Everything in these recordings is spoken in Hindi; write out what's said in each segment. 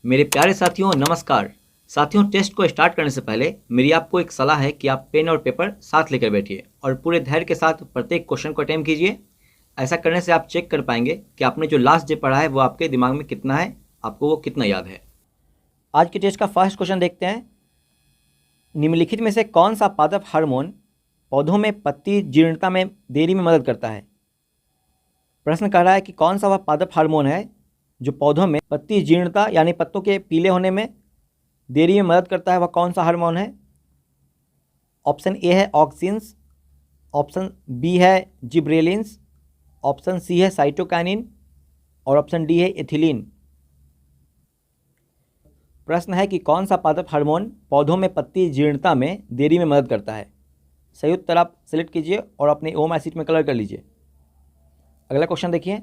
मेरे प्यारे साथियों नमस्कार। साथियों, टेस्ट को स्टार्ट करने से पहले मेरी आपको एक सलाह है कि आप पेन और पेपर साथ लेकर बैठिए और पूरे धैर्य के साथ प्रत्येक क्वेश्चन को अटेम्प्ट कीजिए। ऐसा करने से आप चेक कर पाएंगे कि आपने जो लास्ट डे पढ़ा है वो आपके दिमाग में कितना है, आपको वो कितना याद है। आज के टेस्ट का फर्स्ट क्वेश्चन देखते हैं। निम्नलिखित में से कौन सा पादप हार्मोन पौधों में पत्ती जीर्णता में देरी में मदद करता है। प्रश्न कह रहा है कि कौन सा वह पादप हार्मोन है जो पौधों में पत्ती जीर्णता यानी पत्तों के पीले होने में देरी में मदद करता है। वह कौन सा हार्मोन है। ऑप्शन ए है ऑक्सिन्स, ऑप्शन बी है जिब्रेलिन्स, ऑप्शन सी है साइटोकाइनिन और ऑप्शन डी है एथिलीन। प्रश्न है कि कौन सा पादप हार्मोन पौधों में पत्ती जीर्णता में देरी में मदद करता है। सही उत्तर आप सेलेक्ट कीजिए और अपने ओम एसिड में कलर कर लीजिए। अगला क्वेश्चन देखिए।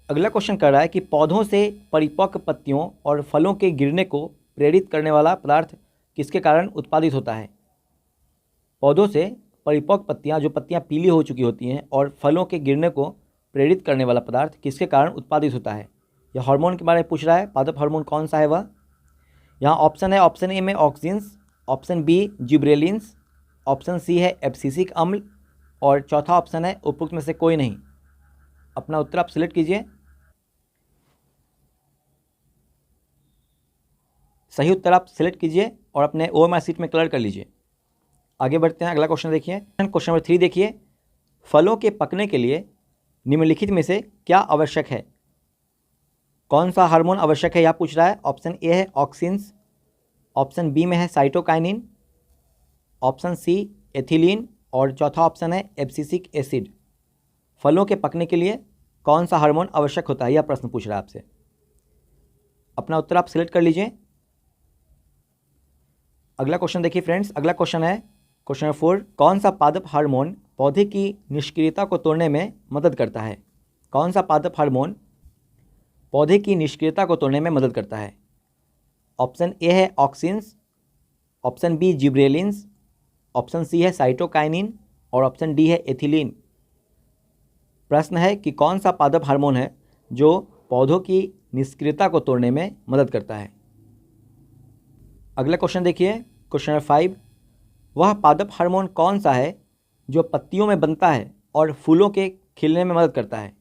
अगला क्वेश्चन कर रहा है कि पौधों से परिपक्व पत्तियों और फलों के गिरने को प्रेरित करने वाला पदार्थ किसके कारण उत्पादित होता है। पौधों से परिपक्व पत्तियां, जो पत्तियां पीली हो चुकी होती हैं, और फलों के गिरने को प्रेरित करने वाला पदार्थ किसके कारण उत्पादित होता है। यह हार्मोन के बारे में पूछ रहा है। पादप हार्मोन कौन सा है वह। यहाँ ऑप्शन है, ऑप्शन ए में auxins, option b gibberellins, option सी है एब्सिसिक अम्ल और चौथा ऑप्शन है उपरोक्त में से कोई नहीं। अपना उत्तर आप सिलेक्ट कीजिए। सही उत्तर आप सिलेक्ट कीजिए और अपने ओएमआर शीट में कलर कर लीजिए। आगे बढ़ते हैं। अगला क्वेश्चन देखिए। क्वेश्चन नंबर 3 देखिए। फलों के पकने के लिए निम्नलिखित में से क्या आवश्यक है। कौन सा हार्मोन आवश्यक है यह पूछ रहा है। ऑप्शन ए है ऑक्सिन्स, ऑप्शन बी में है साइटोकाइनिन, ऑप्शन सी एथिलीन और चौथा ऑप्शन है एब्सिसिक एसिड। फलों के पकने के लिए कौन सा हार्मोन आवश्यक होता है, यह प्रश्न पूछ रहा है आपसे। अपना उत्तर आप सिलेक्ट कर लीजिए। अगला क्वेश्चन देखिए फ्रेंड्स। अगला क्वेश्चन है क्वेश्चन नंबर 4। कौन सा पादप हार्मोन पौधे की निष्क्रियता को तोड़ने में मदद करता है। कौन सा पादप हार्मोन पौधे की निष्क्रियता को तोड़ने में मदद करता है। ऑप्शन ए है auxins, option b gibberellins, option सी है साइटोकाइनिन और ऑप्शन डी है एथिलीन। प्रश्न है कि कौन सा पादप हार्मोन है जो पौधों की निष्क्रियता को तोड़ने में मदद करता है। अगला क्वेश्चन देखिए। Question number 5। वह पादप हार्मोन कौन सा है जो पत्तियों में बनता है और फूलों के खिलने में मदद करता है।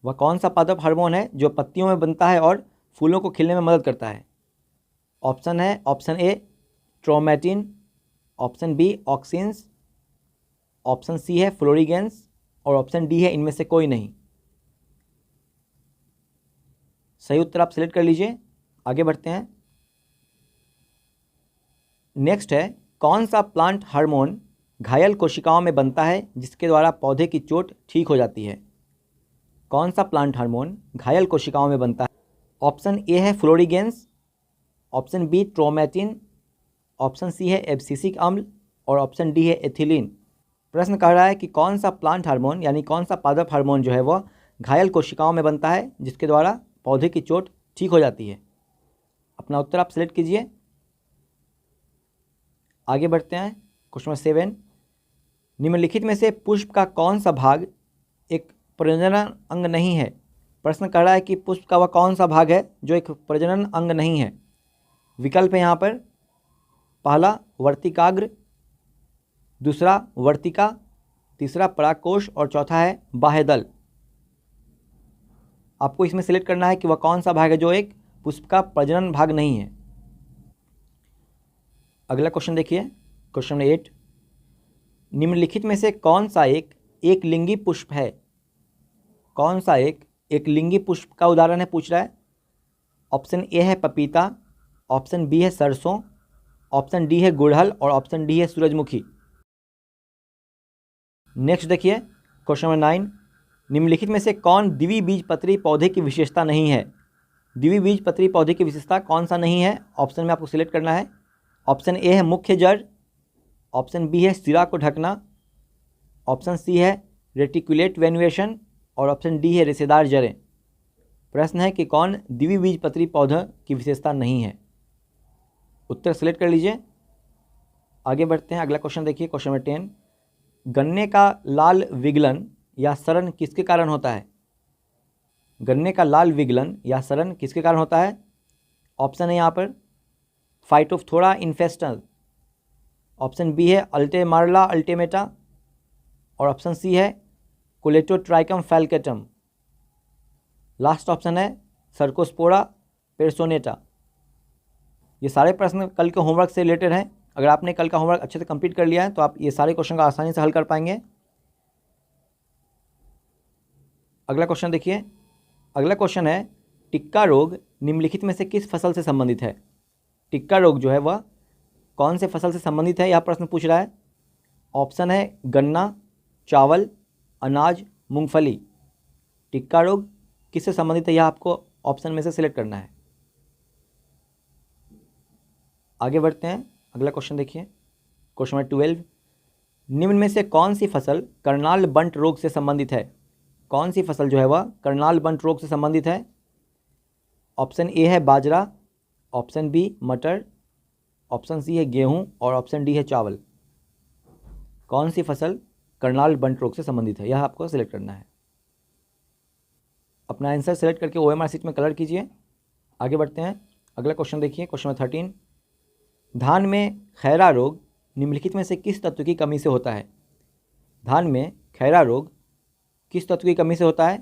वह कौन सा पादप हार्मोन है जो पत्तियों में बनता है और फूलों को खिलने में मदद करता है। ऑप्शन है, option A traumatin, option B auxins, option सी है फ्लोरीगेंस और ऑप्शन डी है इनमें से कोई नहीं। सही उत्तर आप सिलेक्ट कर लीजिए। आगे बढ़ते हैं। नेक्स्ट है, कौन सा प्लांट हार्मोन घायल कोशिकाओं में बनता है जिसके द्वारा पौधे की चोट ठीक हो जाती है। कौन सा प्लांट हार्मोन घायल कोशिकाओं में बनता है। ऑप्शन ए है फ्लोरीगेंस, ऑप्शन बी ट्रोमेटिन, ऑप्शन सी है एब्सिसिक अम्ल और ऑप्शन डी है एथिलीन। प्रश्न कह रहा है कि कौन सा प्लांट हार्मोन यानी कौन सा पादप हार्मोन जो है वह घायल कोशिकाओं में बनता है जिसके द्वारा पौधे की चोट ठीक हो जाती है। अपना उत्तर आप सिलेक्ट कीजिए। आगे बढ़ते हैं। Question number 7। निम्नलिखित में से पुष्प का कौन सा भाग एक प्रजनन अंग नहीं है। प्रश्न कर रहा है कि पुष्प का वह कौन सा भाग है जो एक प्रजनन अंग नहीं है। विकल्प है यहाँ पर, पहला वर्तिकाग्र, दूसरा वर्तिका, तीसरा परागकोश और चौथा है बाह्यदल। आपको इसमें सिलेक्ट करना है कि वह कौन सा भाग है जो एक पुष्प का प्रजनन भाग नहीं है। अगला क्वेश्चन देखिए। Question number 8। निम्नलिखित में से कौन सा एक लिंगी पुष्प है। कौन सा एक लिंगी पुष्प का उदाहरण है पूछ रहा है। ऑप्शन ए है पपीता, ऑप्शन बी है सरसों, ऑप्शन डी है गुड़हल और ऑप्शन डी है सूरजमुखी। नेक्स्ट देखिए। Question number 9। निम्नलिखित में से कौन द्विबीजपत्री पौधे की विशेषता नहीं है। द्विबीजपत्री पौधे की विशेषता कौन सा नहीं है। ऑप्शन में आपको सिलेक्ट करना है। ऑप्शन ए है मुख्य जड़, ऑप्शन बी है सिरा को ढकना, ऑप्शन सी है रेटिकुलेट वेन्युएशन और ऑप्शन डी है रेशेदार जड़ें। प्रश्न है कि कौन द्विबीजपत्री पौधा की विशेषता नहीं है। उत्तर सेलेक्ट कर लीजिए। आगे बढ़ते हैं। अगला क्वेश्चन देखिए। Question number 10। गन्ने का लाल विगलन या सड़न किसके कारण होता है। गन्ने का लाल विगलन या सड़न किसके कारण होता है? ऑप्शन है यहाँ पर फाइटोफ्थोरा इन्फेस्टल, ऑप्शन बी है अल्टेमार्ला अल्टीमेटा और ऑप्शन सी है कोलेटोट्राइकम फैल्केटम। लास्ट ऑप्शन है सर्कोस्पोरा पेर्सोनेटा। ये सारे प्रश्न कल के होमवर्क से रिलेटेड हैं। अगर आपने कल का होमवर्क अच्छे से कंप्लीट कर लिया है तो आप ये सारे क्वेश्चन का आसानी से हल कर पाएंगे। अगला क्वेश्चन देखिए। अगला क्वेश्चन है टिक्का रोग निम्नलिखित में से किस फसल से संबंधित है? टिक्का रोग जो है वह कौन से फसल से संबंधित है, यह प्रश्न पूछ रहा है। ऑप्शन है गन्ना, चावल, अनाज, मूंगफली। टिक्का रोग किससे संबंधित है, यह आपको ऑप्शन में से सिलेक्ट करना है। आगे बढ़ते हैं। अगला क्वेश्चन देखिए। क्वेश्चन नंबर 12, निम्न में से कौन सी फसल करनाल बंट रोग से संबंधित है? कौन सी फसल जो है वह करनाल बंट रोग से संबंधित है? ऑप्शन ए है बाजरा, ऑप्शन बी मटर, ऑप्शन सी है गेहूं और ऑप्शन डी है चावल। कौन सी फसल करनाल बंट रोग से संबंधित है, यह आपको सिलेक्ट करना है। अपना आंसर सेलेक्ट करके OMR शीट में कलर कीजिए। आगे बढ़ते हैं। अगला क्वेश्चन देखिए। क्वेश्चन नंबर 13, धान में खैरा रोग निम्नलिखित में से किस तत्व की कमी से होता है? धान में खैरा रोग किस तत्व की कमी से होता है?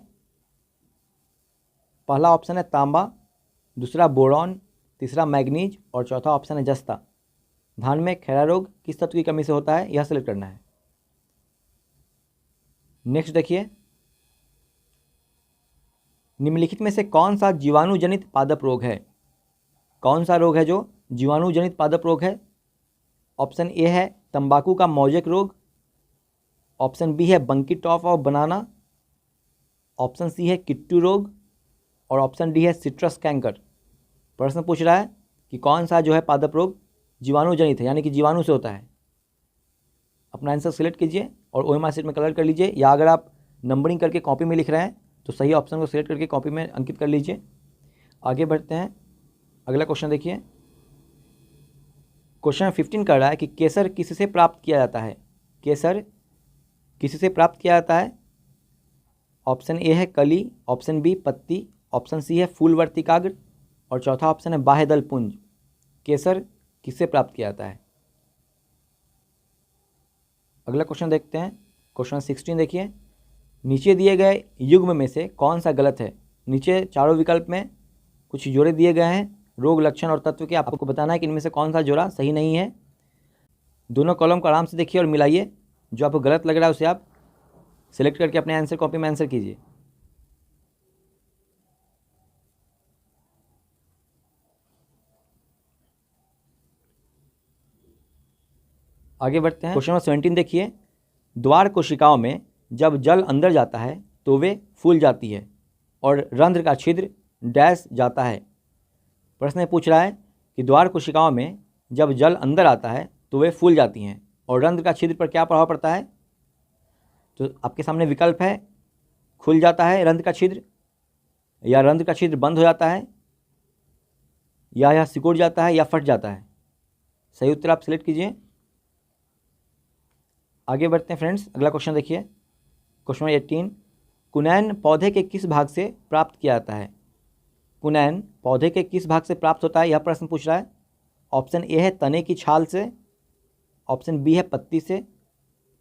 पहला ऑप्शन है तांबा, दूसरा बोरॉन, तीसरा मैग्नीज और चौथा ऑप्शन है जस्ता। धान में खैरा रोग किस तत्व की कमी से होता है, यह सिलेक्ट करना है। नेक्स्ट देखिए। निम्नलिखित में से कौन सा जीवाणुजनित पादप रोग है? कौन सा रोग है जो जीवाणुजनित पादप रोग है? ऑप्शन ए है तंबाकू का मौजेक रोग, ऑप्शन बी है bunchy top of banana, option सी है किट्टू रोग और ऑप्शन डी है सिट्रस कैंकर। प्रश्न पूछ रहा है कि कौन सा जो है पादप रोग जीवाणुजनित है, यानी कि जीवाणु से होता है। अपना आंसर सिलेक्ट कीजिए और OMR शीट में कलर कर लीजिए, या अगर आप नंबरिंग करके कॉपी में लिख रहे हैं तो सही ऑप्शन को सिलेक्ट करके कॉपी में अंकित कर लीजिए। आगे बढ़ते हैं। अगला क्वेश्चन देखिए। क्वेश्चन 15 कर रहा है कि केसर किससे प्राप्त किया जाता है? केसर किससे प्राप्त किया जाता है? ऑप्शन ए है कली, ऑप्शन बी पत्ती, ऑप्शन सी है फूलवर्तिकाग्र और चौथा ऑप्शन है बाह्यदल पुंज। केसर किससे प्राप्त किया जाता है? अगला क्वेश्चन देखते हैं। क्वेश्चन 16 देखिए। नीचे दिए गए युग्म में से कौन सा गलत है? नीचे चारों विकल्प में कुछ जोड़े दिए गए हैं रोग, लक्षण और तत्व के। आपको बताना है कि इनमें से कौन सा जोड़ा सही नहीं है। दोनों कॉलम को आराम से देखिए और मिलाइए। जो आपको गलत लग रहा है उसे आप सिलेक्ट करके अपने आंसर कॉपी में आंसर कीजिए। आगे बढ़ते हैं। क्वेश्चन नंबर 17 देखिए। द्वार कोशिकाओं में जब जल अंदर जाता है तो वे फूल जाती है और रंध्र का छिद्र डैश जाता है। प्रश्न पूछ रहा है कि द्वार कोशिकाओं में जब जल अंदर आता है तो वे फूल जाती हैं और रंध्र का छिद्र पर क्या प्रभाव पड़ता है? तो आपके सामने विकल्प है खुल जाता है रंध्र का छिद्र, या रंध्र का छिद्र बंद हो जाता है, या यह सिकुड़ जाता है, या फट जाता है। सही उत्तर आप सिलेक्ट कीजिए। आगे बढ़ते हैं फ्रेंड्स। अगला क्वेश्चन देखिए। क्वेश्चन 18, कुनैन पौधे के किस भाग से प्राप्त किया जाता है? कुनैन पौधे के किस भाग से प्राप्त होता है, यह प्रश्न पूछ रहा है। ऑप्शन ए है तने की छाल से, ऑप्शन बी है पत्ती से,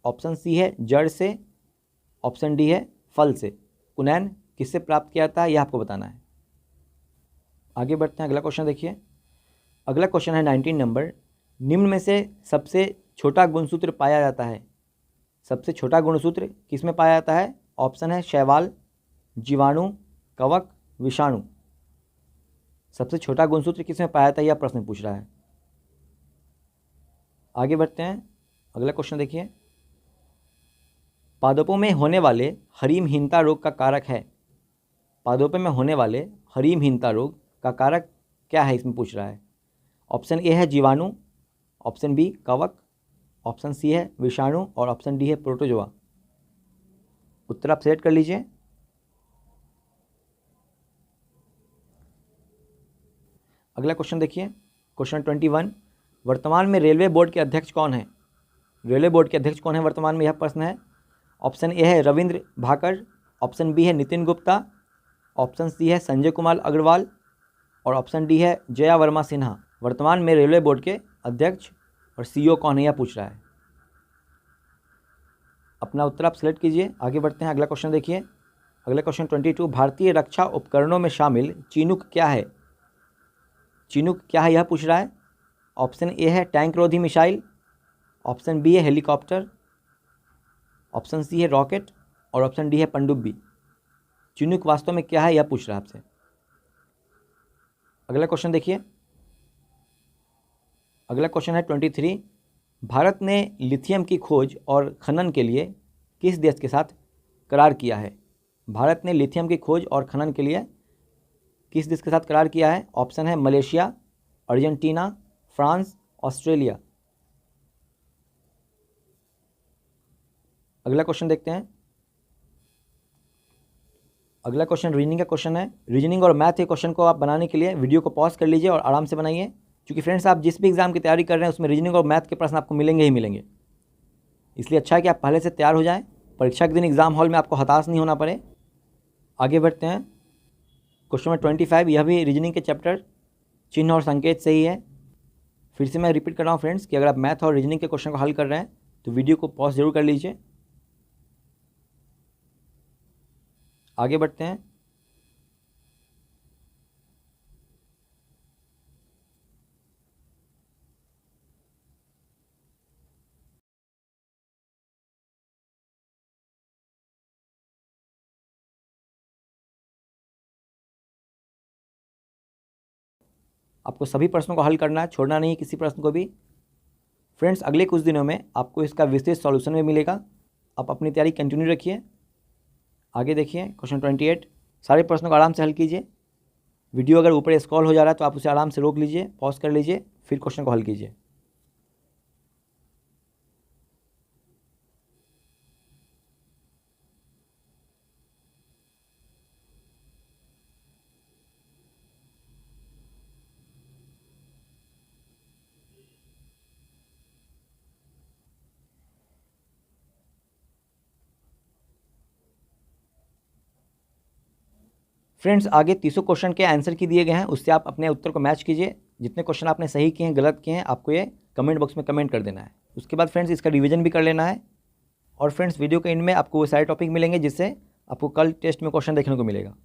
ऑप्शन सी है जड़ से, ऑप्शन डी है फल से। कुनैन किससे प्राप्त किया जाता है, यह आपको बताना है। आगे बढ़ते हैं। अगला क्वेश्चन देखिए। अगला क्वेश्चन है 19 नंबर। निम्न में से सबसे छोटा गुणसूत्र पाया जाता है। सबसे छोटा गुणसूत्र किस में पाया जाता है? ऑप्शन है शैवाल, जीवाणु, कवक, विषाणु। सबसे छोटा गुणसूत्र किस में पाया जाता है, यह प्रश्न पूछ रहा है। आगे बढ़ते हैं। अगला क्वेश्चन देखिए। पादपों में होने वाले हरिमहीनता रोग का कारक है। पादपों में होने वाले हरिमहीनता रोग का कारक क्या है, इसमें पूछ रहा है। ऑप्शन ए है जीवाणु, ऑप्शन बी कवक, ऑप्शन सी है विषाणु और ऑप्शन डी है प्रोटोजोआ। उत्तर आप सेलेक्ट कर लीजिए। अगला क्वेश्चन देखिए। क्वेश्चन 21, वर्तमान में रेलवे बोर्ड के अध्यक्ष कौन है? रेलवे बोर्ड के अध्यक्ष कौन है वर्तमान में, यह प्रश्न है। ऑप्शन ए है रविंद्र भाकर, ऑप्शन बी है नितिन गुप्ता, ऑप्शन सी है संजय कुमार अग्रवाल और ऑप्शन डी है जया वर्मा सिन्हा। वर्तमान में रेलवे बोर्ड के अध्यक्ष और सीईओ कौन है, यह पूछ रहा है। अपना उत्तर आप सेलेक्ट कीजिए। आगे बढ़ते हैं, अगला क्वेश्चन देखिए। अगला क्वेश्चन 22, भारतीय रक्षा उपकरणों में शामिल चिनूक क्या है? चिनूक क्या है यह पूछ रहा है। ऑप्शन ए है टैंक रोधी मिसाइल, ऑप्शन बी है हेलीकॉप्टर, ऑप्शन सी है रॉकेट और ऑप्शन डी है पनडुब्बी। चिनूक वास्तव में क्या है यह पूछ रहा है आपसे। अगला क्वेश्चन देखिए। अगला क्वेश्चन है 23, भारत ने लिथियम की खोज और खनन के लिए किस देश के साथ करार किया है? भारत ने लिथियम की खोज और खनन के लिए किस देश के साथ करार किया है? ऑप्शन है मलेशिया, अर्जेंटीना, फ्रांस, ऑस्ट्रेलिया। अगला क्वेश्चन देखते हैं। अगला क्वेश्चन रीजनिंग का क्वेश्चन है। रीजनिंग और मैथ के क्वेश्चन को आप बनाने के लिए वीडियो को पॉज कर लीजिए और आराम से बनाइए, क्योंकि फ्रेंड्स आप जिस भी एग्जाम की तैयारी कर रहे हैं उसमें रीजनिंग और मैथ के प्रश्न आपको मिलेंगे ही मिलेंगे। इसलिए अच्छा है कि आप पहले से तैयार हो जाएं, परीक्षा के दिन एग्जाम हॉल में आपको हताश नहीं होना पड़े। आगे बढ़ते हैं। क्वेश्चन नंबर 25, यह भी रीजनिंग के चैप्टर चिन्ह और संकेत से ही है। फिर से मैं रिपीट कर रहा हूँ फ्रेंड्स कि अगर आप मैथ और रीजनिंग के क्वेश्चन को हल कर रहे हैं तो वीडियो को पॉज जरूर कर लीजिए। आगे बढ़ते हैं। आपको सभी प्रश्नों को हल करना है, छोड़ना नहीं किसी प्रश्न को भी। फ्रेंड्स अगले कुछ दिनों में आपको इसका विशेष सॉल्यूशन भी मिलेगा। आप अपनी तैयारी कंटिन्यू रखिए। आगे देखिए क्वेश्चन 28, सारे प्रश्नों को आराम से हल कीजिए। वीडियो अगर ऊपर स्क्रॉल हो जा रहा है तो आप उसे आराम से रोक लीजिए, पॉज कर लीजिए, फिर क्वेश्चन को हल कीजिए। फ्रेंड्स आगे 300 क्वेश्चन के आंसर की दिए गए हैं, उससे आप अपने उत्तर को मैच कीजिए। जितने क्वेश्चन आपने सही किए हैं, गलत किए हैं, आपको ये कमेंट बॉक्स में कमेंट कर देना है। उसके बाद फ्रेंड्स इसका रिवीजन भी कर लेना है। और फ्रेंड्स वीडियो के एंड में आपको वो सारे टॉपिक मिलेंगे जिससे आपको कल टेस्ट में क्वेश्चन देखने को मिलेगा।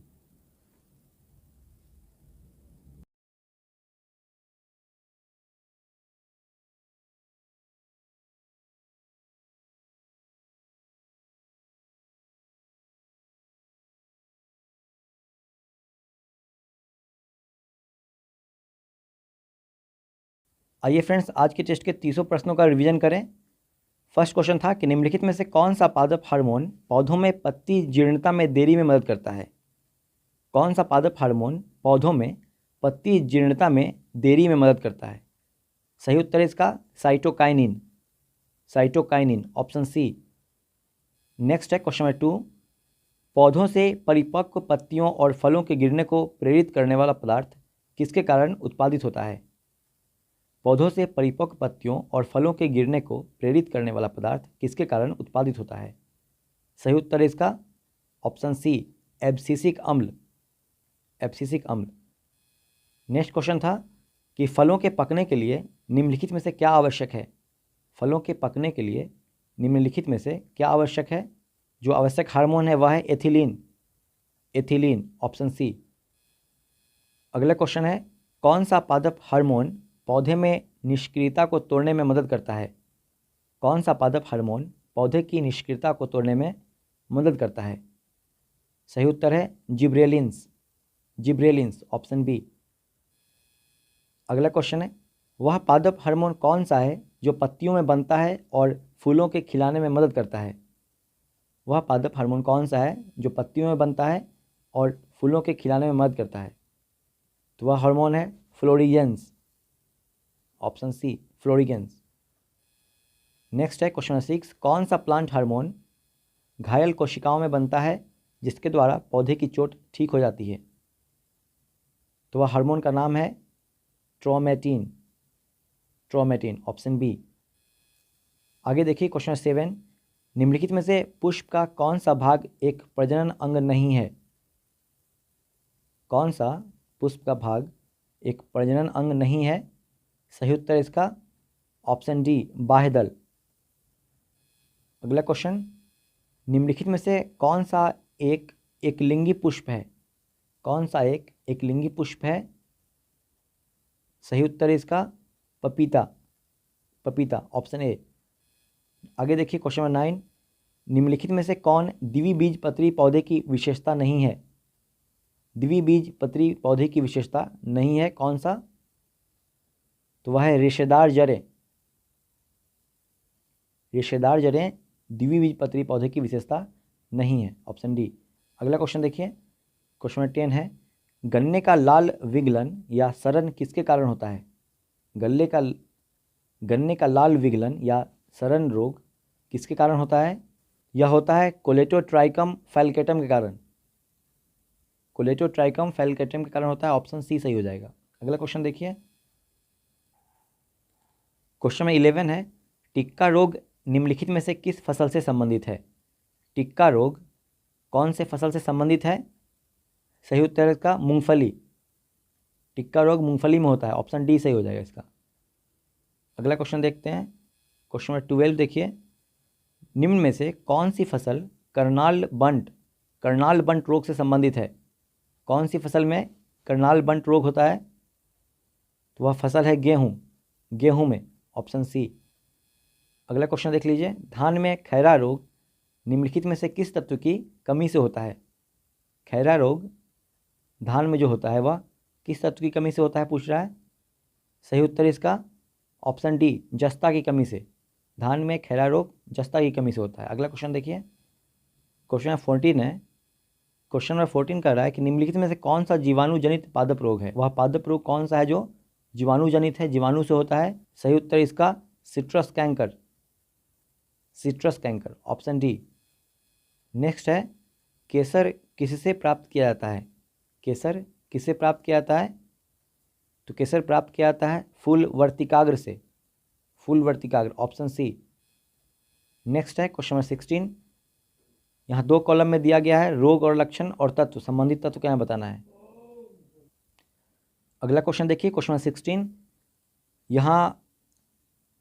आइए फ्रेंड्स आज के टेस्ट के 300 प्रश्नों का रिवीजन करें। फर्स्ट क्वेश्चन था कि निम्नलिखित में से कौन सा पादप हार्मोन पौधों में पत्ती जीर्णता में देरी में मदद करता है? कौन सा पादप हार्मोन पौधों में पत्ती जीर्णता में देरी में मदद करता है? सही उत्तर है इसका cytokinin. Cytokinin option c. Next है क्वेश्चन नंबर 2, पौधों से परिपक्व पत्तियों और फलों के गिरने को प्रेरित करने वाला पदार्थ किसके कारण उत्पादित होता है? पौधों से परिपक्व पत्तियों और फलों के गिरने को प्रेरित करने वाला पदार्थ किसके कारण उत्पादित होता है? सही उत्तर है इसका ऑप्शन सी एब्सिसिक अम्ल। एब्सिसिक अम्ल। नेक्स्ट क्वेश्चन था कि फलों के पकने के लिए निम्नलिखित में से क्या आवश्यक है? फलों के पकने के लिए निम्नलिखित में से क्या आवश्यक है? जो आवश्यक हार्मोन है वह है एथिलीन। Ethylene option C. अगला क्वेश्चन है कौन सा पादप हार्मोन पौधे में निष्क्रियता को तोड़ने में मदद करता है? कौन सा पादप हार्मोन पौधे की निष्क्रियता को तोड़ने में मदद करता है? सही उत्तर है जिब्रेलिन्स। Gibberellins option b. अगला क्वेश्चन है वह पादप हार्मोन कौन सा है जो पत्तियों में बनता है और फूलों के खिलाने में मदद करता है? वह पादप हार्मोन कौन सा है जो पत्तियों में बनता है और फूलों के खिलाने में मदद करता है? तो वह हार्मोन है florigens. Option c florigens. Next है क्वेश्चन 6, कौन सा प्लांट हार्मोन घायल कोशिकाओं में बनता है जिसके द्वारा पौधे की चोट ठीक हो जाती है? तो वह हार्मोन का नाम है ट्रोमेटिन। ट्रोमेटिन ऑप्शन बी। आगे देखिए क्वेश्चन 7, निम्नलिखित में से पुष्प का कौन सा भाग एक प्रजनन अंग नहीं है? कौन सा पुष्प का भाग एक प्रजनन अंग नहीं है? सही उत्तर इसका ऑप्शन डी बाह्यदल। अगला क्वेश्चन, निम्नलिखित में से कौन सा एक एकलिंगी पुष्प है? कौन सा एक एकलिंगी पुष्प है? सही उत्तर इसका पपीता, पपीता ऑप्शन ए। आगे देखिए क्वेश्चन नंबर 9, निम्नलिखित में से कौन द्विबीजपत्री पौधे की विशेषता नहीं है? द्विबीजपत्री पौधे की विशेषता नहीं है, कौन सा? तो वह है रेशेदार जड़ें। रेशेदार जड़ें द्विबीजपत्री पौधे की विशेषता नहीं है, ऑप्शन डी। अगला क्वेश्चन देखिए, क्वेश्चन नंबर 10 है, गन्ने का लाल विगलन या सड़न किसके कारण होता है? गन्ने का लाल विगलन या सड़न रोग किसके कारण होता है? यह होता है कोलेटोट्राइकम फैल्केटम के कारण। कोलेटोट्राइकम फैल्केटम के कारण होता है, ऑप्शन सी सही हो जाएगा। अगला क्वेश्चन देखिए, क्वेश्चन में 11 है, टिक्का रोग निम्नलिखित में से किस फसल से संबंधित है? टिक्का रोग कौन से फसल से संबंधित है? सही उत्तर इसका मूंगफली। टिक्का रोग मूंगफली में होता है, ऑप्शन डी सही हो जाएगा इसका। अगला क्वेश्चन देखते हैं, क्वेश्चन नंबर 12 देखिए, निम्न में से कौन सी फसल करनाल बंट रोग से संबंधित है? कौन सी फसल में करनाल बंट रोग होता है? तो वह फसल है गेहूं में, ऑप्शन सी। अगला क्वेश्चन देख लीजिए, धान में खैरा रोग निम्नलिखित में से किस तत्व की कमी से होता है? खैरा रोग धान में जो होता है वह किस तत्व की कमी से होता है पूछ रहा है। सही उत्तर इसका ऑप्शन डी जस्ता की कमी से। धान में खैरा रोग जस्ता की कमी से होता है। अगला क्वेश्चन देखिए, क्वेश्चन नंबर 14 है, क्वेश्चन नंबर 14 कह रहा है कि निम्नलिखित में से कौन सा जीवाणु जनित पादप रोग है? वह पादप रोग कौन सा है जो जीवाणु जनित है, जीवाणु से होता है? सही उत्तर इसका citrus canker, option D. Next है, केसर किससे प्राप्त किया जाता है? केसर किससे प्राप्त किया जाता है? तो केसर प्राप्त किया जाता है फूल वर्तिकाग्र से, ऑप्शन सी। नेक्स्ट है क्वेश्चन नंबर 16, यहाँ 2 कॉलम में दिया गया है रोग और लक्षण और तत्व, संबंधित तत्व क्या बताना है। अगला क्वेश्चन देखिए, क्वेश्चन नंबर 16,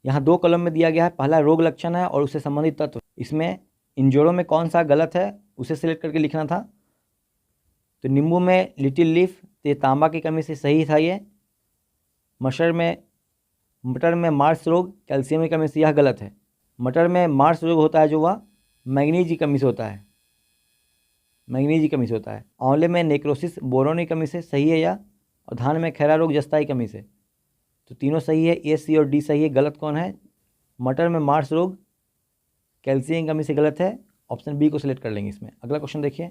यहाँ 2 कॉलम में दिया गया है, पहला रोग लक्षण है और उससे संबंधित तत्व। इसमें इन जोड़ों में कौन सा गलत है उसे सिलेक्ट करके लिखना था। तो नींबू में लिटिल लीफ, तो ये तांबा की कमी से सही था ये। मटर में मार्स रोग कैल्शियम की कमी से, यह गलत है। मटर में मार्स रोग होता है जो वह मैग्नीज की कमी से होता है, आंवले में नेक्रोसिस बोरोन की कमी से, सही है यह। और धान में खैरा रोग जस्ता की कमी से, तो तीनों सही है, ए सी और डी सही है। गलत कौन है? मटर में मार्स रोग कैल्शियम की कमी से गलत है, ऑप्शन बी को सिलेक्ट कर लेंगे इसमें। अगला क्वेश्चन देखिए,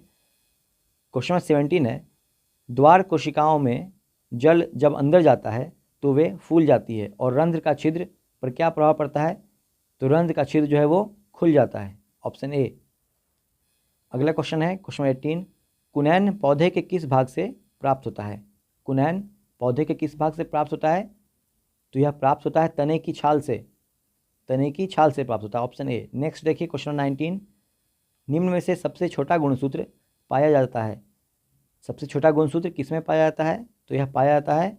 क्वेश्चन 17 है, द्वार कोशिकाओं में जल जब अंदर जाता है तो वे फूल जाती है और रंध्र का छिद्र पर क्या प्रभाव पड़ता है? तो रंध्र का छिद्र जो है वो खुल जाता है, ऑप्शन ए। अगला क्वेश्चन है क्वेश्चन 18, कुनैन पौधे के किस भाग से प्राप्त होता है? कुनैन पौधे के किस भाग से प्राप्त होता है? तो यह प्राप्त होता है तने की छाल से प्राप्त होता है, ऑप्शन ए। नेक्स्ट देखिए क्वेश्चन 19, निम्न में से सबसे छोटा गुणसूत्र पाया जाता है। सबसे छोटा गुणसूत्र किस में पाया जाता है? तो यह पाया जाता है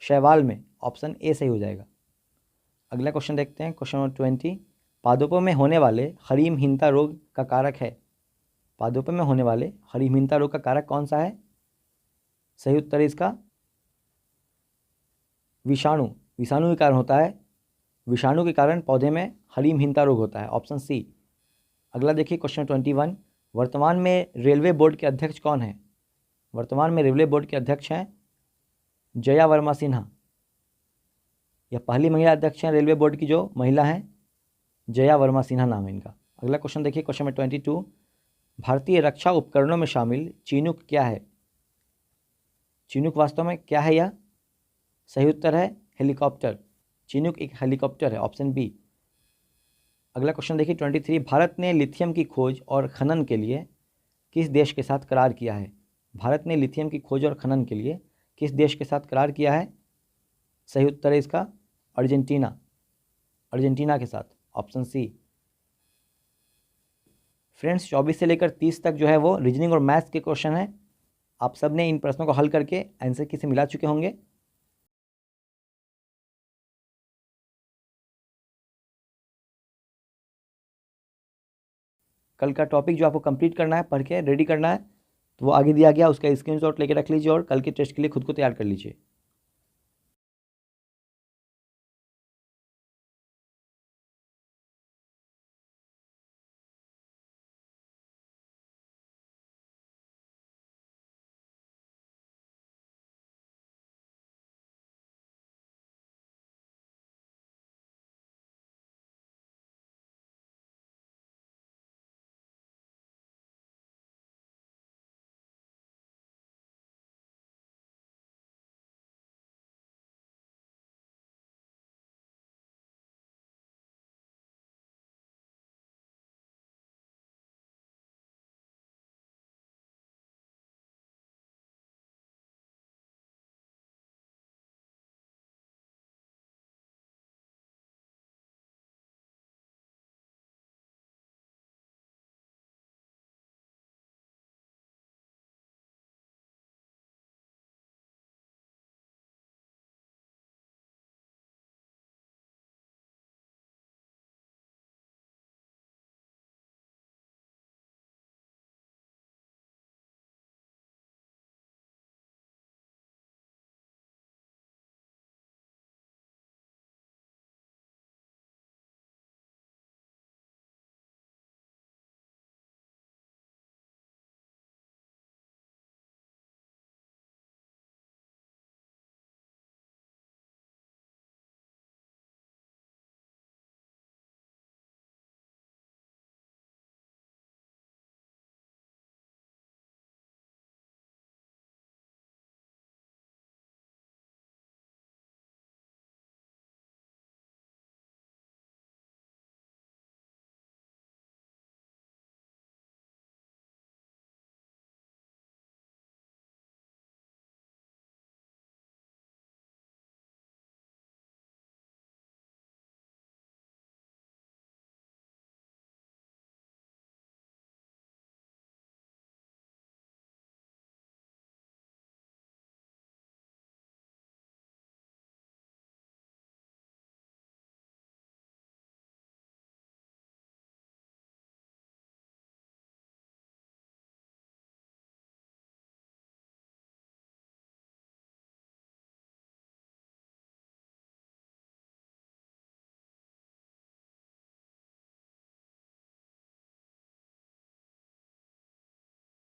शैवाल में, ऑप्शन ए सही हो जाएगा। अगला क्वेश्चन देखते हैं, क्वेश्चन नंबर 20, पादपों में होने वाले हरिमहीनता रोग का कारक है। पादपों में होने वाले हरिमहीनता रोग का कारक कौन सा है? सही उत्तर इसका विषाणु के कारण होता है। विषाणु के कारण पौधे में हरिमहीनता रोग होता है, ऑप्शन सी। अगला देखिए क्वेश्चन 21, वर्तमान में रेलवे बोर्ड के अध्यक्ष कौन है? वर्तमान में रेलवे बोर्ड के अध्यक्ष हैं जया वर्मा सिन्हा। यह पहली महिला अध्यक्ष हैं रेलवे बोर्ड की जो महिला हैं, जया वर्मा सिन्हा नाम है इनका। अगला क्वेश्चन देखिए क्वेश्चन में 22, भारतीय रक्षा उपकरणों में शामिल चिनूक क्या है? चिनूक वास्तव में क्या है यह? सही उत्तर है हेलीकॉप्टर। चिनूक एक हेलीकॉप्टर है, ऑप्शन बी। अगला क्वेश्चन देखिए 23, भारत ने लिथियम की खोज और खनन के लिए किस देश के साथ करार किया है? भारत ने लिथियम की खोज और खनन के लिए किस देश के साथ करार किया है? सही उत्तर है इसका अर्जेंटीना के साथ, ऑप्शन सी। फ्रेंड्स 24 से लेकर 30 तक जो है वो रीजनिंग और मैथ्स के क्वेश्चन है। आप सब ने इन प्रश्नों को हल करके आंसर की से मिला चुके होंगे। कल का टॉपिक जो आपको कंप्लीट करना है, पढ़ के रेडी करना है, तो वो आगे दिया गया, उसका स्क्रीनशॉट लेके रख लीजिए और कल के टेस्ट के लिए खुद को तैयार कर लीजिए।